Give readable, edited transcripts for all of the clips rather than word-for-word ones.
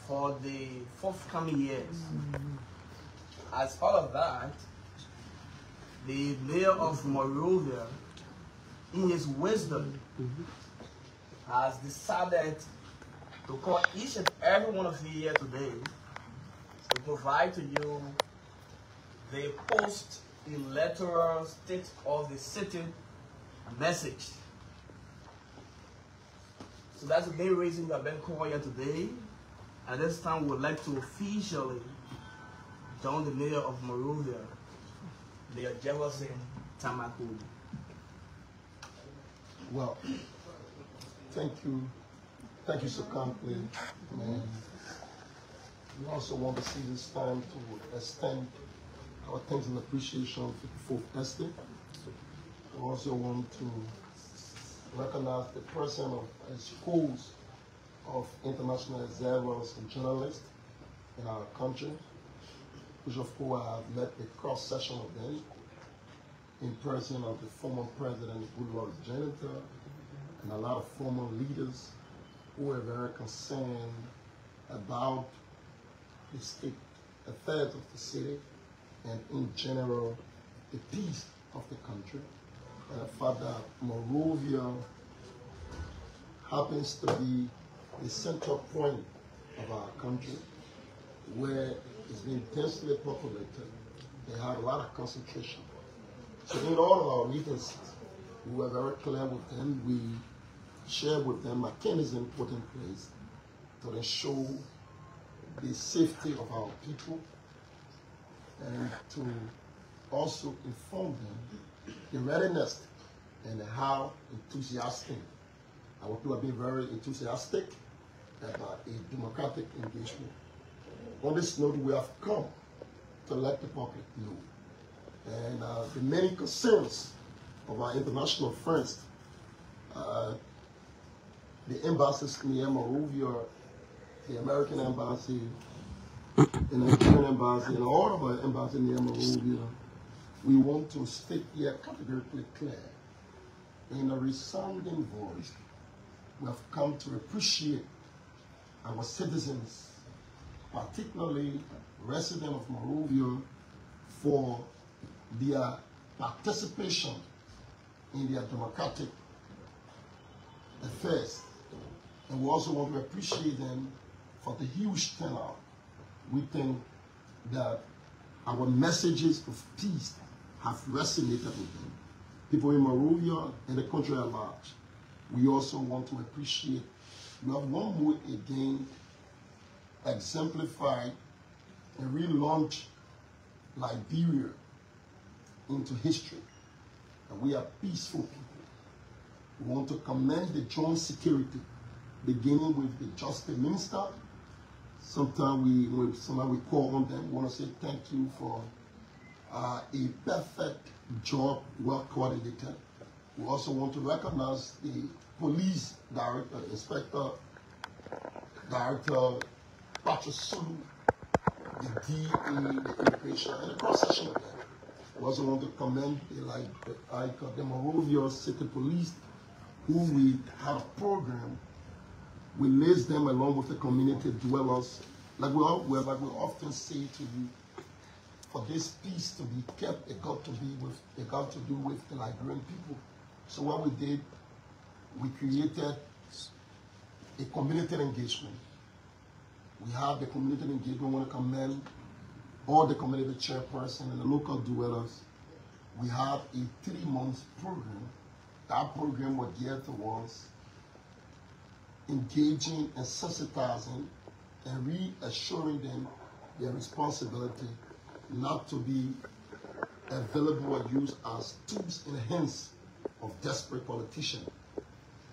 for the forthcoming years. As part of that, the mayor of Monrovia, in his wisdom, has decided to call each and every one of you here today to provide to you the post-electoral state of the city message. So that's the main reason we have been called here today. At this time, we would like to officially join the mayor of Monrovia, Mayor Jefferson Tamakulu. Well, thank you so kindly. We also want to see this time to extend our thanks and appreciation for the fourth estate. We also want to recognize the presence of schools of international observers and journalists in our country, which of course I have met a cross-section of them in person of the former President Goodluck Jonathan and a lot of former leaders who were very concerned about the state affairs of the city and in general the peace of the country. And the fact that Monrovia happens to be the central point of our country where it's been densely populated. They have a lot of concentration. So in all of our meetings, we were very clear with them. We shared with them mechanisms put in place to ensure the safety of our people and to also inform them the readiness and how enthusiastic. Our people have been very enthusiastic about a democratic engagement. On this note, we have come to let the public know. And the many concerns of our international friends, the embassies near Monrovia, the American embassy, the Nigerian embassy, and all of our embassies near Monrovia, we want to state here categorically clear, in a resounding voice, we have come to appreciate our citizens, particularly residents of Monrovia, for their participation in their democratic affairs. And we also want to appreciate them for the huge turnout. We think that our messages of peace have resonated with them. People in Monrovia and the country at large. We also want to appreciate, we have one more again exemplified and relaunched Liberia into history. And we are peaceful people. We want to commend the joint security, beginning with the Justice Minister. Sometimes we call on them, we want to say thank you for a perfect job, well coordinated. We also want to recognize the police director, inspector, director, Patrick Sulu, the DA, the immigration, and the cross-section of them. We also want to commend the Monrovia City Police, who we have a program. We liaise them along with the community dwellers, like we often say to you, for this peace to be kept, it got to do with the Liberian people. So what we did, we created a community engagement. We have the community engagement. We want to commend all the community chairpersons and the local dwellers. We have a 3-month program. That program was geared towards engaging and sensitizing and reassuring them their responsibility not to be available or used as tools in the hands of desperate politicians.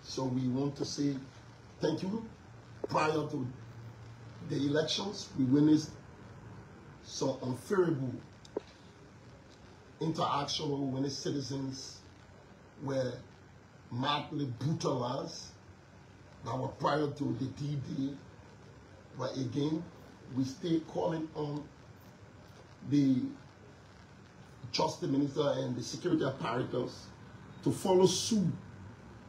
So we want to say thank you. Prior to the elections, we witnessed some unfavorable interaction when the citizens were madly brutalized. That were prior to the D-Day. But again, we stay calling on the Justice Minister and the security apparatus to follow suit,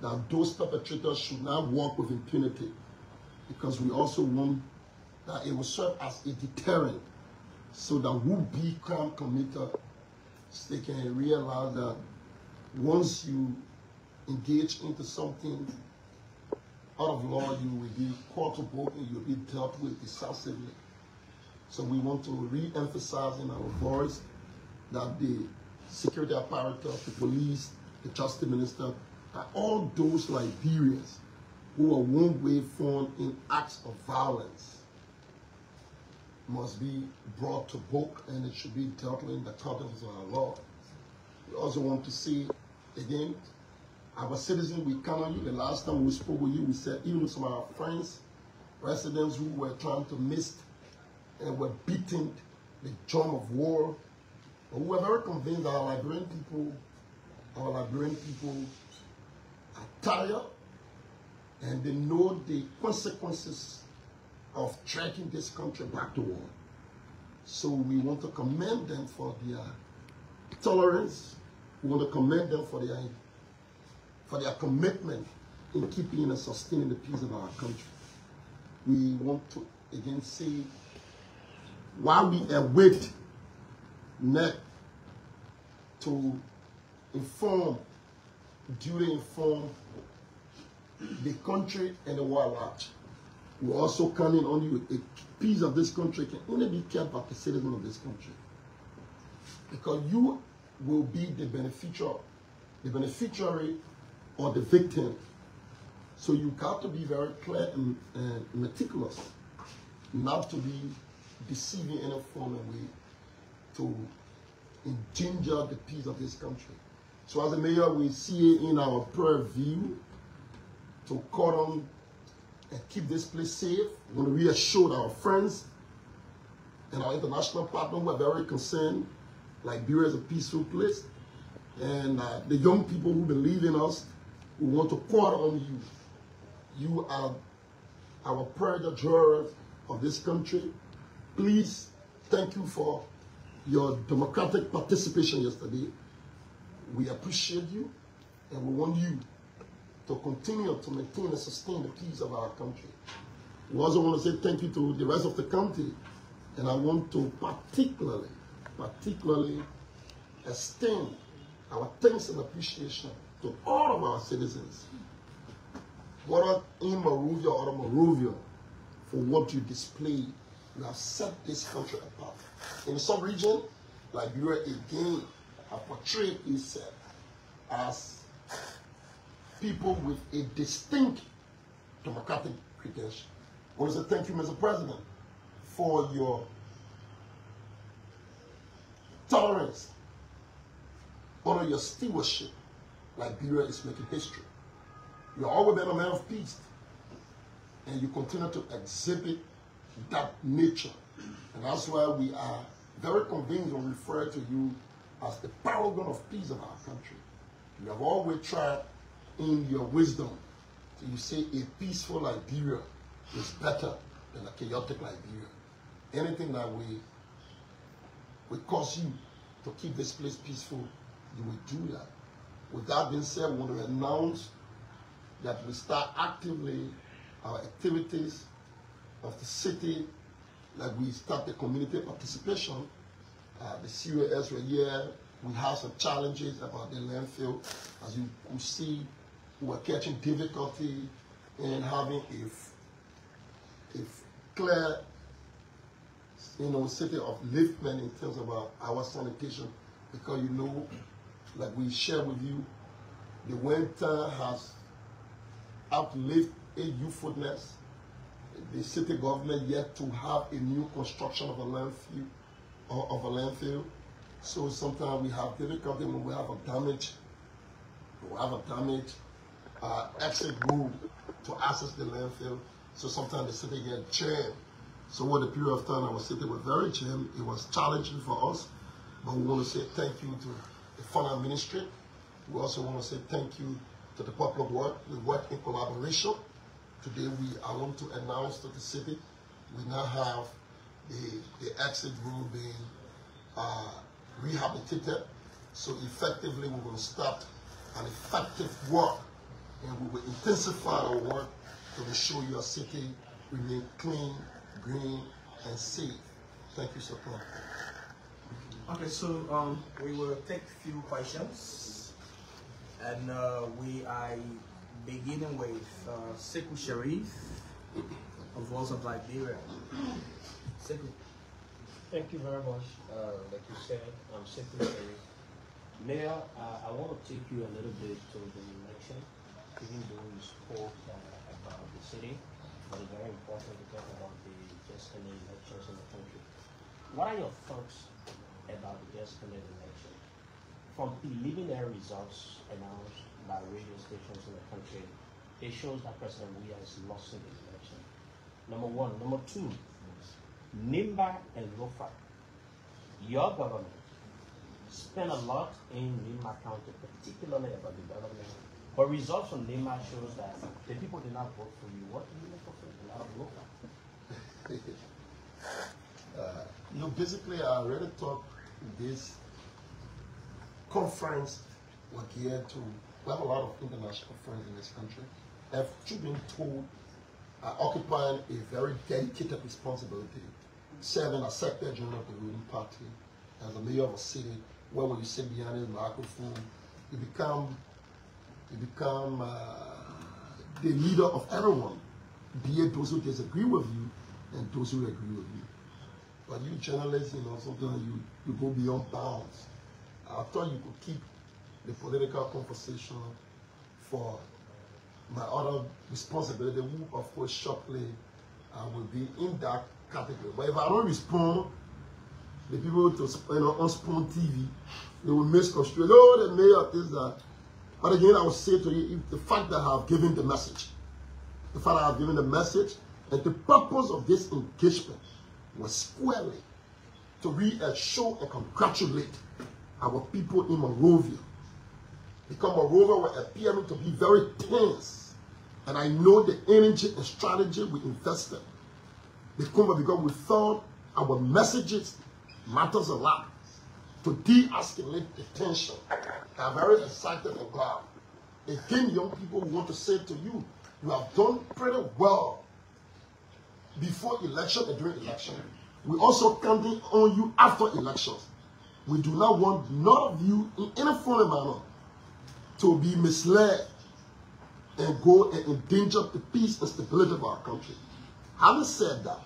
that those perpetrators should not walk with impunity, because we also want that it will serve as a deterrent so that would-be crime committers, they can realize that once you engage into something out of law, you will be quotable and you'll be dealt with decisively. So we want to re-emphasize in our voice that the security apparatus, the police, the justice minister, and all those Liberians who are one way formed in acts of violence must be brought to book, and it should be dealt with in the context of our law. We also want to see, again, our citizens, we count on you. The last time we spoke with you, we said even some of our friends, residents who were trying to miss and were beating the drum of war, but we were very convinced that our Liberian people are tired, and they know the consequences of dragging this country back to war. So we want to commend them for their tolerance. We want to commend them for their commitment in keeping and sustaining the peace of our country. We want to again say, while we await NEC to duly inform the country and the world at large, we're also counting on you. A piece of this country can only be kept by the citizens of this country, because you will be the beneficiary or the victim. So you got to be very clear and meticulous, not to be deceiving in any form of way to endanger the peace of this country. So as a mayor, we see it in our prayer view to cordon and keep this place safe. We want to reassure our friends and our international partners who are very concerned Liberia is a peaceful place. And the young people who believe in us, who want to call on you. You are our pride jurors of this country. Please, thank you for your democratic participation yesterday. We appreciate you, and we want you to continue to maintain and sustain the peace of our country. We also want to say thank you to the rest of the county, and I want to particularly extend our thanks and appreciation to all of our citizens, whether in Monrovia or out of Monrovia, for what you displayed. You have set this country apart. In some region, Liberia again have portrayed itself as people with a distinct democratic credential. I want to say thank you, Mr. President, for your tolerance, under your stewardship. Liberia is making history. You've always been a man of peace, and you continue to exhibit that nature. And that's why we are very convinced when we refer to you as the paragon of peace of our country. You have always tried in your wisdom to you say a peaceful Liberia is better than a chaotic Liberia. Anything that will cause you to keep this place peaceful, you will do that. With that being said, we want to announce that we start actively our activities of the city, like we start the community participation. The COS were here. We have some challenges about the landfill. As you can see, we are catching difficulty in having a clear, city upliftment in terms of our sanitation, because like we share with you, the winter has outlived a youthfulness. The city government yet to have a new construction of a landfill. So sometimes we have difficulty when we have a damage. Exit route to access the landfill. So sometimes the city gets jammed. So over the period of time, our city was very jammed. It was challenging for us. But we want to say thank you to the finance ministry. We also want to say thank you to the public work. We work in collaboration. Today I want to announce to the city, we now have the exit road being rehabilitated. So effectively we will start an effective work, and we will intensify our work to ensure your city remain clean green, and safe. Thank you, sir. Okay, so we will take a few questions, and we are beginning with Sekou Sharif, of Voice of Liberia. Sekou. Thank you very much. Like you said, I'm Sekou Sharif. Mayor, I want to take you a little bit to the election, even though you spoke about the city, but it's very important to talk about the just ended elections in the country. What are your thoughts about the just ended election? From preliminary results announced by radio stations in the country, it shows that President Weah is lost in the election. Number one. Number two, Nimba and Lofa, your government spent a lot in Nimba County, particularly about development. But results from Nimba shows that the people did not vote for you. What do you make of it? Basically, I already thought this conference was geared to. We have a lot of international friends in this country. Have been told are occupying a very dedicated responsibility, serving as Secretary General of the ruling party, as a mayor of a city. Where when you sit behind the microphone, you become the leader of everyone, be it those who disagree with you and those who agree with you. But you journalists, sometimes you go beyond bounds. I thought you could keep the political conversation for my other responsibility, who of course shortly will be in that category. But if I don't respond, the people on Spoon TV, they will misconstrue. Oh, the mayor is that. But again, I will say to you, the fact that I have given the message, and the purpose of this engagement was squarely to reassure and congratulate our people in Monrovia. Because Monrovia were appearing to be very tense. And I know the energy and strategy we invested. Because we thought our messages matters a lot to de-escalate the tension. I'm very excited and glad. Again, young people want to say to you, you have done pretty well before election and during election. We also counting on you after elections. We do not want none of you in any form or manner to be misled and go and endanger the peace and stability of our country. Having said that,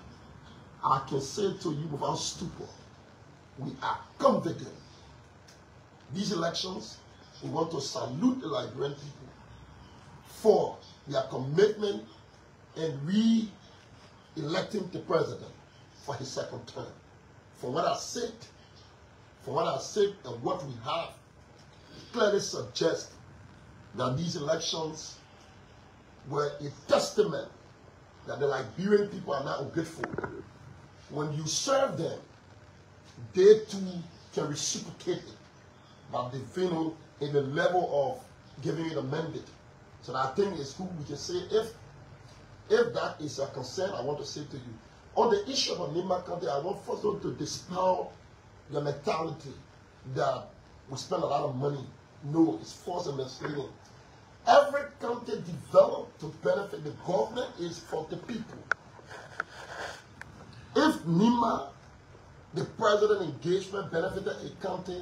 I can say to you without stupor, we are confident. These elections, we want to salute the Liberian people for their commitment in re-electing the president for his second term. For what I said and what we have clearly suggests that these elections were a testament that the Liberian people are not ungrateful. When you serve them, they too can reciprocate it by the venue in the level of giving it a mandate. So I think it's good we can say if that is a concern, I want to say to you. On the issue of Nimba County, I want first to dispel the mentality that we spend a lot of money. No, it's false and misleading. Every county developed to benefit the government is for the people. If Nimba, the president engagement benefited a county,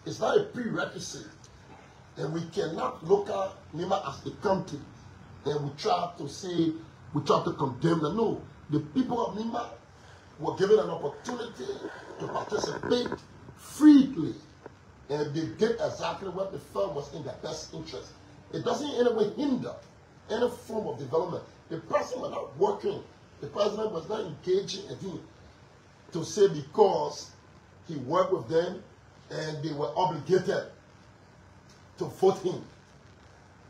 it's not a prerequisite. And we cannot look at Nimba as the county and we try to condemn them. No, the people of Nimba were given an opportunity to participate freely. And they did exactly what they felt was in their best interest. It doesn't in any way hinder any form of development. The president was not working. The president was not engaging again to say because he worked with them and they were obligated to vote him.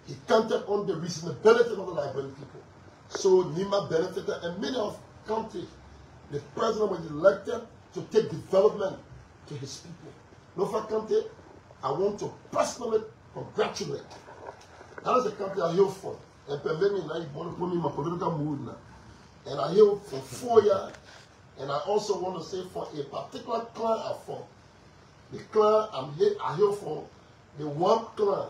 He counted on the reasonability of the Liberian people. So Nimba benefited, and many of countries, the president was elected to take development to his people. Lofa County, I want to personally congratulate. That is the country I hail from. And my political mood now. And I hail for 4 years. And I also want to say for a particular clan I form. The clan I hail from, the one clan.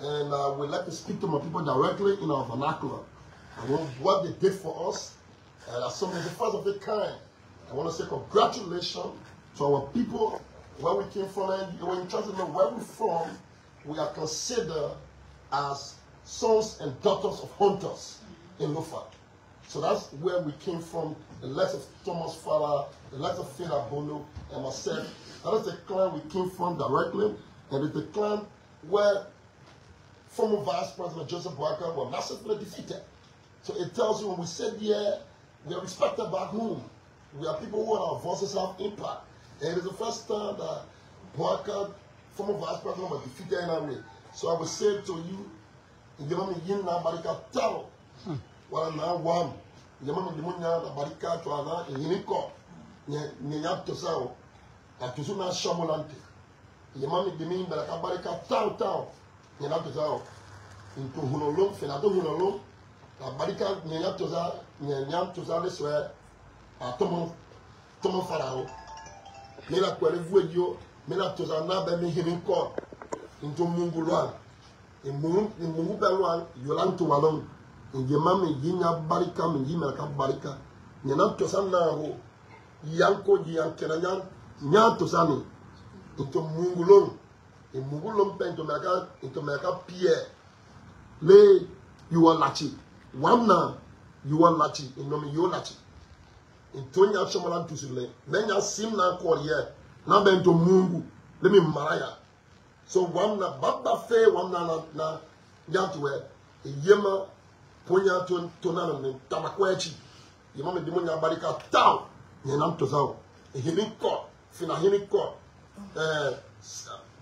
And I would like to speak to my people directly in our vernacular. I want what they did for us And as something the first of the kind, I want to say congratulations to our people, where we came from, and when you try to know where we're from, we are considered as sons and daughters of hunters in Lofa. So that's where we came from, the likes of Thomas Farah, the likes of Fela Bono, and myself. That is the clan we came from directly, and it's the clan where former Vice President Joseph Boakai were massively defeated. So it tells you when we said here, we are respected back home. We are people who our voices have impact. And it is the first time that Boakai, former Vice President, was defeated in that way. So I will say to you, Yamami Yinna Barika Taro, Wana Wam, Yamami Limunya Barika Tuana, Yiniko, Nyap Tosao, Atusuna Shamolante, Yamami Dimin Barika Taro, Nyap Tosao, into Hunolom, Fenato Hunolom, Barika Nyap Tosa, this way, Tomo Farao, Mela Qualivudio, Mela Tosa Nabe Hiniko, into Munguluan. In Mungu Belwan, Yolanto Walon, in Yamami Yina Barika, and Yimelka Barika, Yanam Tosana, Yanko Yankenayan, Nyan Tosani, into Mungulon, in Mungulon Pentomaka, into Maka Pierre. Lay, you are Lachi. Wamna, you are Lachi, in Nomi Yolachi. In Tonya Chamalan to Sule, then you seem now call here, now been to Mungu, let me Maraya. So one na baba fe one na nyatwe yema ponya to na ne tamakwachi yema me demonya barika taw ye nam to zaw hini ko fina hini ko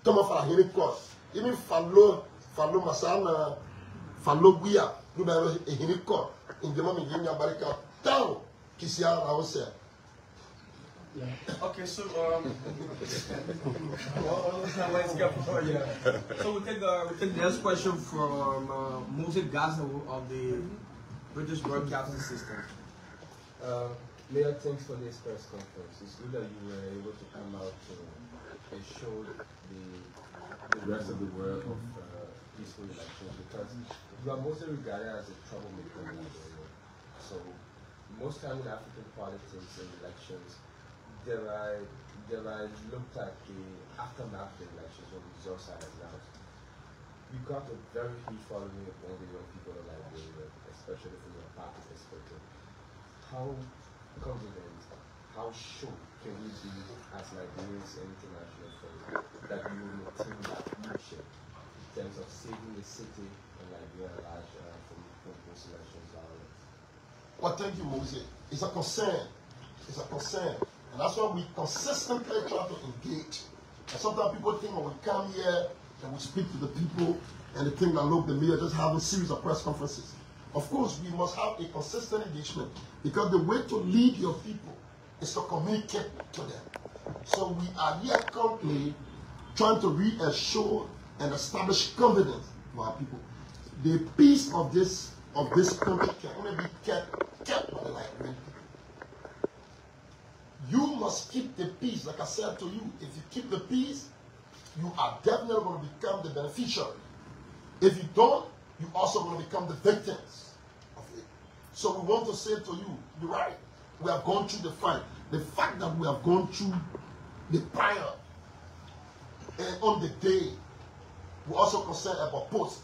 toma fa hini ko imi fallo masana fallo guya du ba hini ko indema me yenya barika taw kisia na ose. Yeah. Okay, so let's go. So we take the next question from Moses Gaza of the British Broadcasting System. Mayor, thanks for this press conference. It's good that you were able to come out to show the rest of the world of peaceful elections, because you are mostly regarded as a troublemaker in Liberia. So most time in African politics and elections, there are looked at the aftermath of the elections when the results are announced. You got a very huge following among the young people of Liberia, especially from your party perspective. How confident, how sure can we be as Liberians and international friends that you will maintain that leadership in terms of saving the city and Liberia at large from post-election violence? Well, thank you, Moses. It's a concern. It's a concern. And that's why we consistently try to engage. And sometimes people think when we come here and we speak to the people and they think that, look, the media just have a series of press conferences. Of course, we must have a consistent engagement, because the way to lead your people is to communicate to them. So we are here currently trying to reassure and establish confidence for our people. The peace of this country can only be kept by the Liberian people. You must keep the peace. Like I said to you, if you keep the peace, you are definitely going to become the beneficiary. If you don't, you're also going to become the victims of it. So we want to say to you, you're right. We have gone through the fight. The fact that we have gone through the fire, and on the day, we're also concerned about post.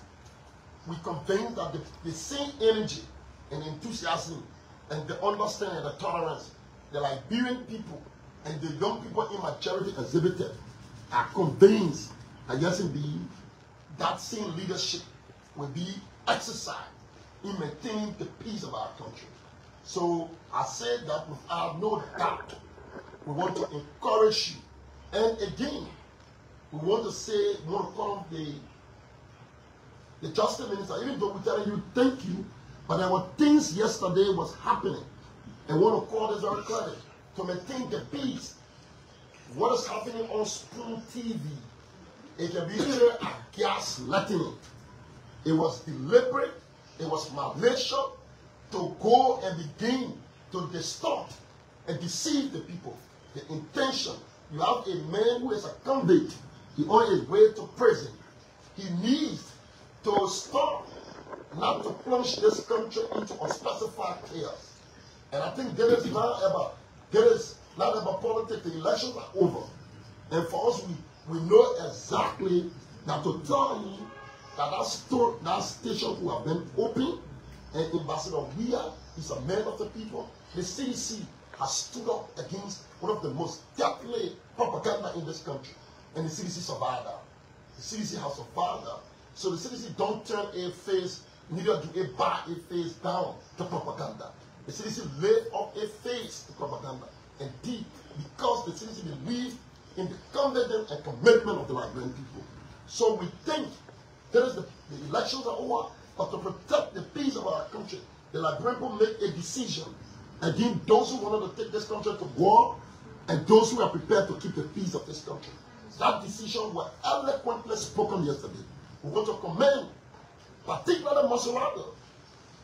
We convinced that the same energy and enthusiasm and the understanding and the tolerance the Liberian people and the young people in majority exhibited are convinced that yes, indeed, that same leadership will be exercised in maintaining the peace of our country. So I said that without no doubt, we want to encourage you. And again, we want to say, we want to call the Justice Minister, even though we're telling you thank you, but there were things yesterday was happening. And want to call this very clearly to maintain the peace. What is happening on Spoon TV? It can be here at gaslighting. It was deliberate, it was malicious to go and begin to distort and deceive the people. The intention, you have a man who is a convict, he on his way to prison. He needs to stop, not to plunge this country into unspecified chaos. And I think there is not about politics. The elections are over. And for us, we know exactly that to tell you that that station who have been open, and Ambassador Weir is a man of the people. The CDC has stood up against one of the most deadly propaganda in this country. And the CDC survived that. The CDC has survived that. So the CDC don't turn a face, neither do it bow a face down to propaganda. The CDC laid up a face to propaganda. Indeed, because the CDC believes in the confidence and commitment of the Liberian people. So we think the elections are over, but to protect the peace of our country, the Liberian people make a decision against those who wanted to take this country to war and those who are prepared to keep the peace of this country. That decision was eloquently spoken yesterday. We want to commend, particularly Monrovia,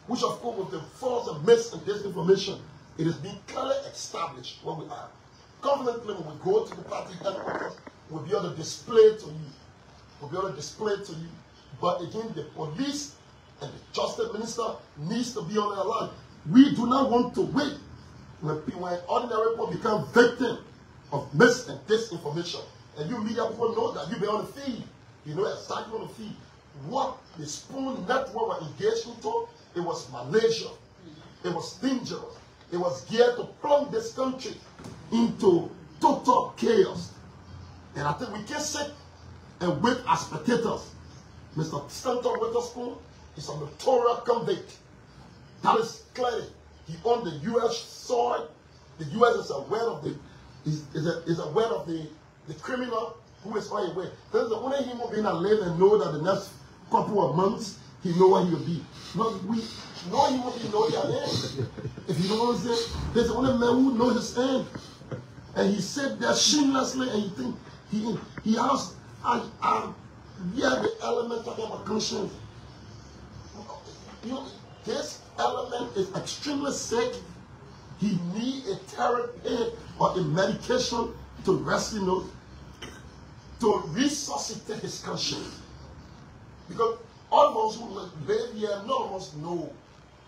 which of course with the false and mis and disinformation, it has been clearly established where we are. Confidently, when we go to the party headquarters, we'll be able to display to you. We'll be able to display to you. But again, the police and the justice minister needs to be on their line. We do not want to wait when ordinary people become victims of mis and disinformation. And you media people know that. You be on the feed. You know exactly on the feed. What the Spoon Network were engaged into, it was Malaysia. It was dangerous. It was geared to plunge this country into total chaos. And I think we can sit and wait as spectators. Mr. Stanton Witherspoon is a notorious convict. That is clear. He owned the U.S. soil. The U.S. is aware of the criminal who is on his way. There's the only human being that live and know that the next couple of months he know what he will be. No human being know their end. If you know what I'm saying, there's the only man who knows his end. And he said that shamelessly, and you think he has the element talking about conscience. This element is extremely sick. He needs a therapy or a medication to to resuscitate his conscience. Because all of us who live here, none of us know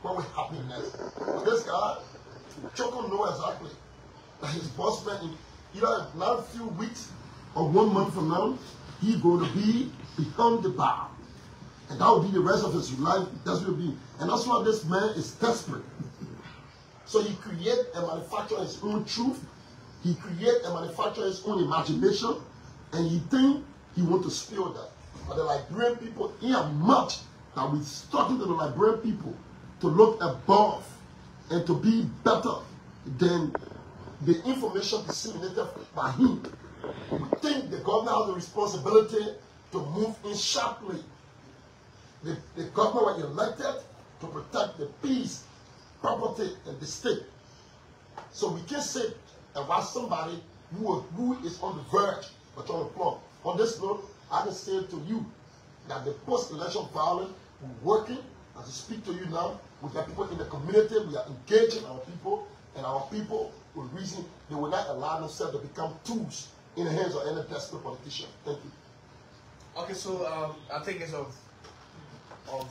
what will happen next. But this guy, Choco knows exactly that his boss man, in either another few weeks or 1 month from now, he's going to be behind the bar. And that will be the rest of his life. That's what it will be. And that's why this man is desperate. So he creates and manufactures his own truth. He creates and manufactures his own imagination. And he thinks he wants to spill that. But the Liberian people, much that we're talking to the Liberian people to look above and to be better than the information disseminated by him. We think the government has the responsibility to move in sharply. The government was elected to protect the peace, property, and the state. So we can't sit and watch somebody who is on the verge of trying to plumb. On this note, I can say to you that the post-election violence, we're working, as I speak to you now, with the people in the community, we are engaging our people, and our people will reason they will not allow themselves to become tools in the hands of any desperate politician. Thank you. Okay, so I think it's a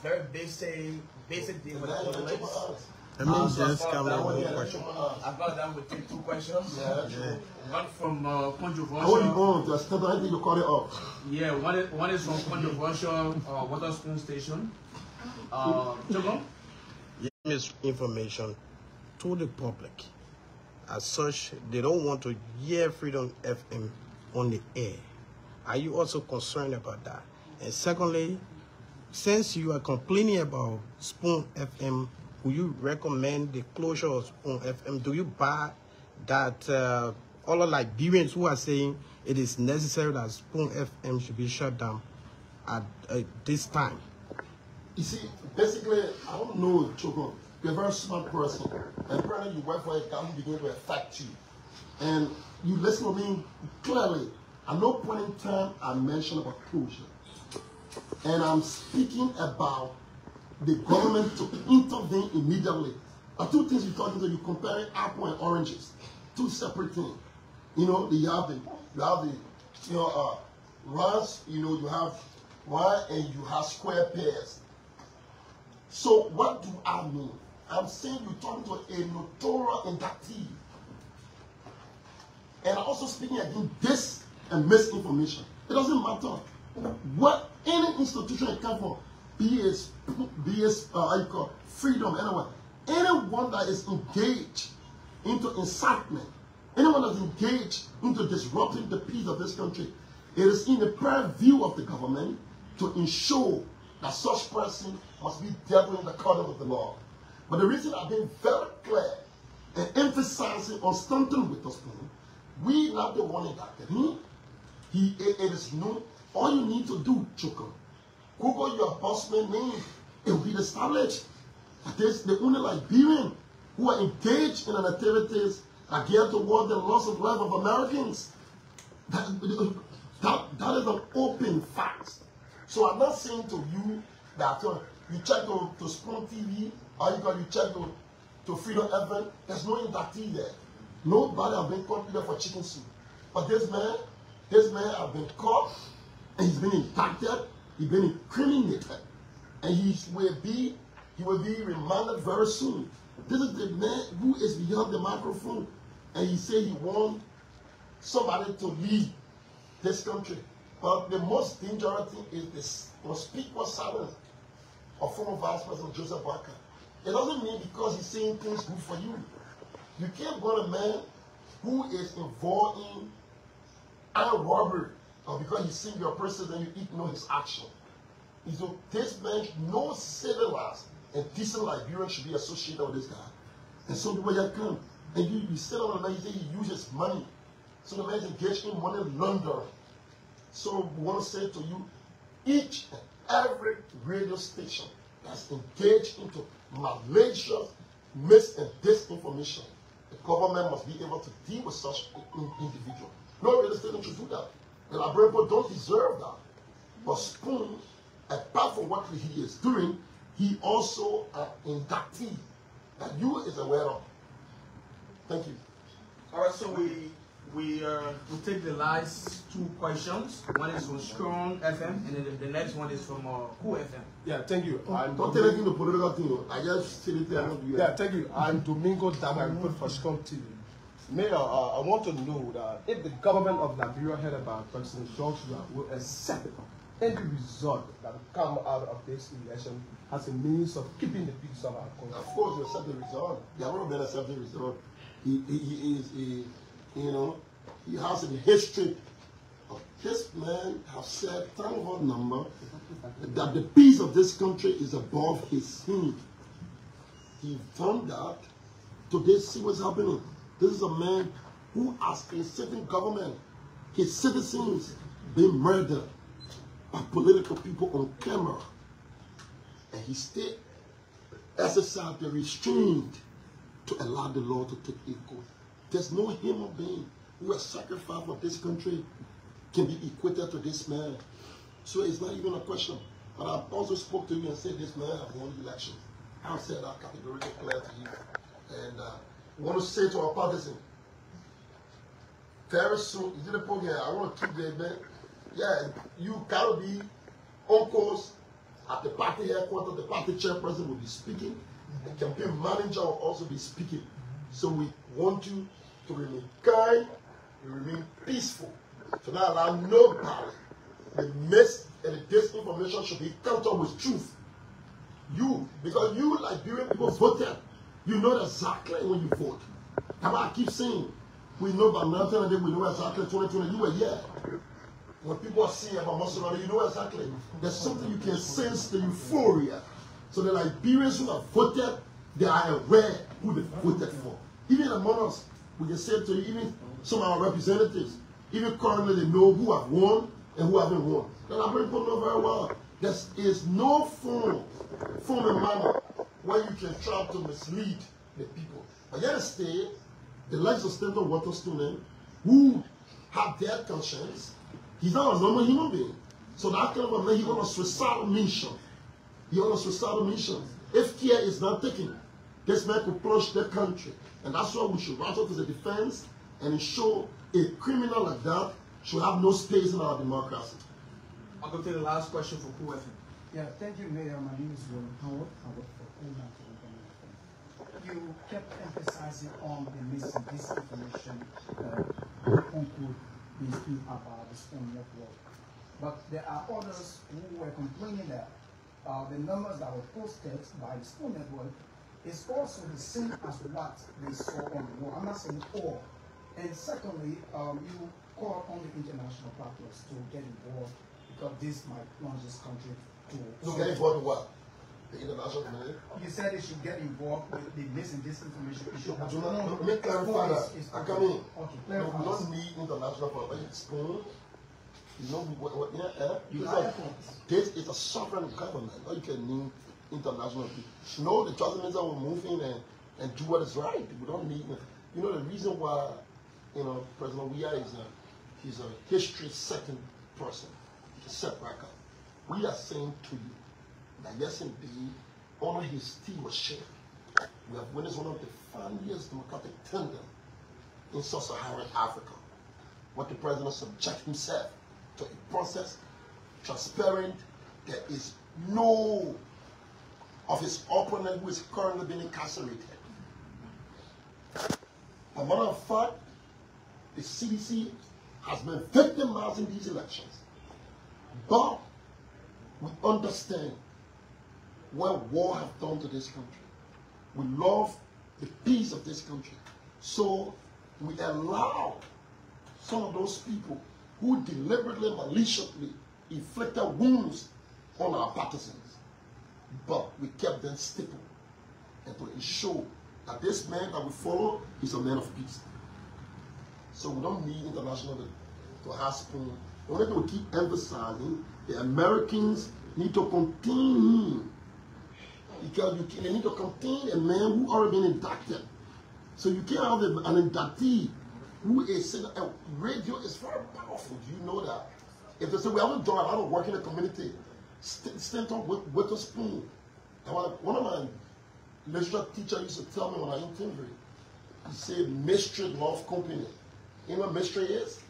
very basic deal for the politics. I mean, just come on with question. I've got that with two questions. Yeah. One from controversial. How are you going? Just tell me you call it off. Yeah, one is from controversial Waterspoon Station. Choco? Misinformation to the public. As such, they don't want to hear Freedom FM on the air. Are you also concerned about that? And secondly, since you are complaining about Spoon FM, would you recommend the closure of Spoon FM? Do you buy that all the Liberians who are saying it is necessary that Spoon FM should be shut down at this time? You see, basically, I don't know, Choco. You're a very smart person. And apparently you work for a guy who began to affect you. And you listen to me clearly. At no point in time I mentioned about closure. And I'm speaking about the government to intervene immediately. There are two things you're talking to. You're comparing apple and oranges. Two separate things. You know, you have the rice, you have wine and you have square pears. So what do I mean? I'm saying you're talking to a notorious inductee. And I'm also speaking against this and misinformation. It doesn't matter what any institution it comes from, be it how you call freedom, anyway. Anyone that is engaged into incitement, anyone that's engaged into disrupting the peace of this country, it is in the purview of the government to ensure that such person must be dealt with in the court of the law. But the reason I've been very clear and emphasizing on Stanton with us, we not the one indicted him. It is known. All you need to do, Choco, Google your bossman name. It will be established that there's the only Liberian who are engaged in an activities that geared toward the loss of life of Americans. That is an open fact. So I'm not saying to you that you check to Spoon TV or you check to Freedom FM. There's no inductee there. Nobody has been caught either for chicken soup. But this man has been caught and he's been indicted, he's been incriminated, and he will be remanded very soon. This is the man who is behind the microphone, and he said he wants somebody to lead this country. But the most dangerous thing is this conspicuous silence of former Vice President Joseph Barker. It doesn't mean because he's saying things good for you. You can't go to a man who is involved in armed robbery, or because he's seeing your person and you ignore his action. So this man, no civilized and decent Liberian should be associated with this guy. And some people here come, and you sit on the man, you say he uses money. So the man is engaged in money laundering. So we want to say to you, each and every radio station that's engaged into malicious, mis- and disinformation, the government must be able to deal with such individuals. No radio station should do that. The Liberian people don't deserve that. But Spoon, apart from what he is doing, he also an inductee that you is aware of. Thank you. All right, so we take the last two questions. One is from Strong FM, and then the next one is from Who FM. Yeah, thank you. Don't tell anything to political thing. I just say it there. Yeah, thank you. I'm Domingo Dama, I report for Scum TV. Mayor, I want to know that if the government of Liberia heard about President George will accept any result that will come out of this election as a means of keeping the peace of our country. Of course, we accept the result. The government accept the result. He has a history of this man has said time of number that the peace of this country is above his head. He found that. Today, see what's happening. This is a man who has a certain government, his citizens being murdered by political people on camera. And he stayed, exercised the restraint to allow the law to take its course. There's no human being who has sacrificed for this country can be equated to this man. So it's not even a question. But I also spoke to you and said this man has won the election. I've said that categorically clear to you. And I want to say to our partisan, very soon, is it a program? I want to keep the event. Yeah, you gotta be on course at the party headquarters. The party chairperson will be speaking. The campaign manager will also be speaking. So we want you to remain kind, to remain peaceful, to not allow nobody. The mis and the disinformation should be countered with truth. You, because you Liberian people voted, you know exactly when you vote. That's why I keep saying, we know about nothing and then we know exactly 2020. You were here. When people are saying about Monrovia, you know exactly. There's something you can sense the euphoria. So the Liberians who have voted, they are aware who they voted for. Even among us, we can say to you, even some of our representatives, even currently they know who have won and who haven't won. The Liberian people know very well. There is no form and manner where you can try to mislead the people. But yet stay, the likes of Senator Waterstone, who have their conscience, he's not a normal human being. So that kind of a man, he on a suicidal mission. He on a suicidal mission. If care is not taken, this man could plunge the country. And that's why we should rise up to the defense and ensure a criminal like that should have no space in our democracy. I'll go to the last question for Who FM. Yeah, thank you, Mayor. My name is William Howard. I work for you kept emphasizing on the missing disinformation, unquote, being speak about the Spoon Network. But there are others who were complaining that the numbers that were posted by the Spoon Network is also the same as what they saw on the wall. I'm not saying all. And secondly, you call on the international partners to get involved because this might plunge this country to. So get involved in what? The international community? You said it should get involved with the missing disinformation issue. Let me clarify that. I come in. Okay, No, we don't need international for Spoon. You know what? This is a sovereign government. Now you can need international people. No, the trust minister will move in and do what is right. We don't need. You know the reason why, President Weah he's a history-setting person. He's a set record. We are saying to you that yes, indeed, honor his tea was shared. We have witnessed one of the funniest democratic tender in sub-Saharan Africa. What the president subject himself to a process, transparent. There is no of his opponent who is currently being incarcerated. As a matter of fact, the CDC has been victimizing these elections. But we understand what war has done to this country. We love the peace of this country. So we allow some of those people who deliberately, maliciously inflicted wounds on our partisans. But we kept them stable and to ensure that this man that we follow is a man of peace. So we don't need international to have Spoon. The only thing we keep emphasizing, the Americans need to contain him. Because they need to contain a man who already been indicted. So you can't have an indictee who is saying, radio is very powerful. Do you know that? If they say, we haven't done a lot of work in the community, stand up with a spoon. And one of my literature teachers used to tell me when I interviewed, he said, mystery love company. You know what mystery is?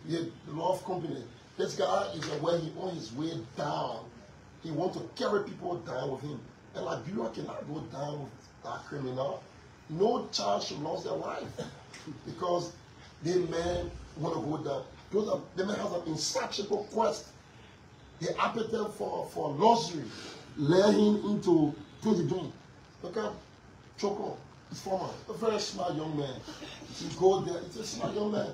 Yeah, the love company. This guy is where he on his way down. He wants to carry people down with him. And Liberia cannot go down with that criminal. No child should lose their life because the men want to go down. The men have an insatiable quest. The appetite for luxury led him into 2020. Look at Choco, his former, a very smart young man. He go there, he's a smart young man.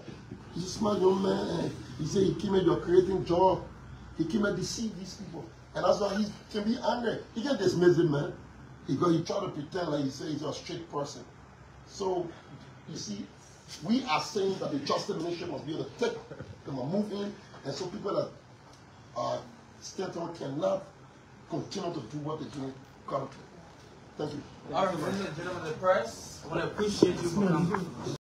He's a smart young man, and he said he came at your creating job. He came and deceive these people. And that's why he can be angry. He can't dismiss him, man. Because he tried to pretend like he said he's a straight person. So, you see, we are saying that the justice ministry must be able to take them and move in, and so people that are state on cannot continue to do what they do currently. Thank you. All right, ladies and gentlemen of the press, I want to appreciate you for coming.